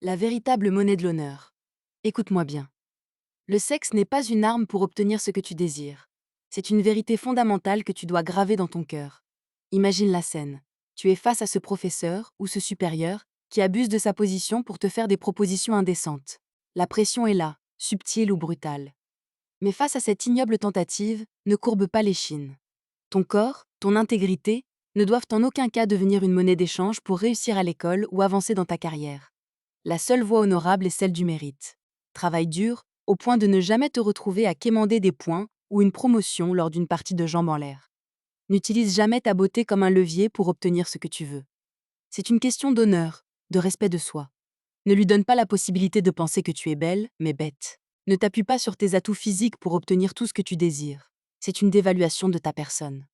La véritable monnaie de l'honneur. Écoute-moi bien. Le sexe n'est pas une arme pour obtenir ce que tu désires. C'est une vérité fondamentale que tu dois graver dans ton cœur. Imagine la scène. Tu es face à ce professeur ou ce supérieur qui abuse de sa position pour te faire des propositions indécentes. La pression est là, subtile ou brutale. Mais face à cette ignoble tentative, ne courbe pas l'échine. Ton corps, ton intégrité, ne doivent en aucun cas devenir une monnaie d'échange pour réussir à l'école ou avancer dans ta carrière. La seule voie honorable est celle du mérite. Travaille dur, au point de ne jamais te retrouver à quémander des points ou une promotion lors d'une partie de jambes en l'air. N'utilise jamais ta beauté comme un levier pour obtenir ce que tu veux. C'est une question d'honneur, de respect de soi. Ne lui donne pas la possibilité de penser que tu es belle, mais bête. Ne t'appuie pas sur tes atouts physiques pour obtenir tout ce que tu désires. C'est une dévaluation de ta personne.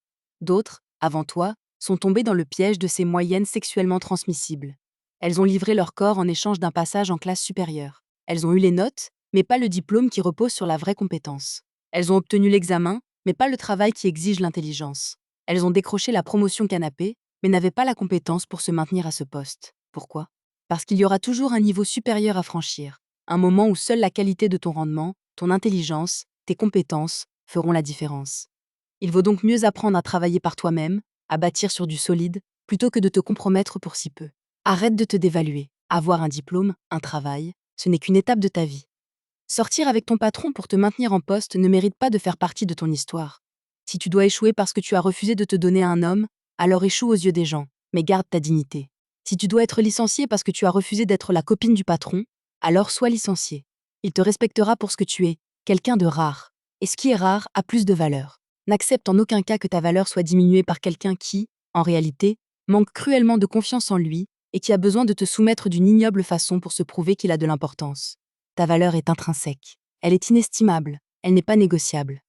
D'autres, avant toi, sont tombés dans le piège de ces moyennes sexuellement transmissibles. Elles ont livré leur corps en échange d'un passage en classe supérieure. Elles ont eu les notes, mais pas le diplôme qui repose sur la vraie compétence. Elles ont obtenu l'examen, mais pas le travail qui exige l'intelligence. Elles ont décroché la promotion canapé, mais n'avaient pas la compétence pour se maintenir à ce poste. Pourquoi? Parce qu'il y aura toujours un niveau supérieur à franchir, un moment où seule la qualité de ton rendement, ton intelligence, tes compétences feront la différence. Il vaut donc mieux apprendre à travailler par toi-même, à bâtir sur du solide, plutôt que de te compromettre pour si peu. Arrête de te dévaluer. Avoir un diplôme, un travail, ce n'est qu'une étape de ta vie. Sortir avec ton patron pour te maintenir en poste ne mérite pas de faire partie de ton histoire. Si tu dois échouer parce que tu as refusé de te donner à un homme, alors échoue aux yeux des gens, mais garde ta dignité. Si tu dois être licencié parce que tu as refusé d'être la copine du patron, alors sois licencié. Il te respectera pour ce que tu es, quelqu'un de rare. Et ce qui est rare a plus de valeur. N'accepte en aucun cas que ta valeur soit diminuée par quelqu'un qui, en réalité, manque cruellement de confiance en lui et qui a besoin de te soumettre d'une ignoble façon pour se prouver qu'il a de l'importance. Ta valeur est intrinsèque. Elle est inestimable. Elle n'est pas négociable.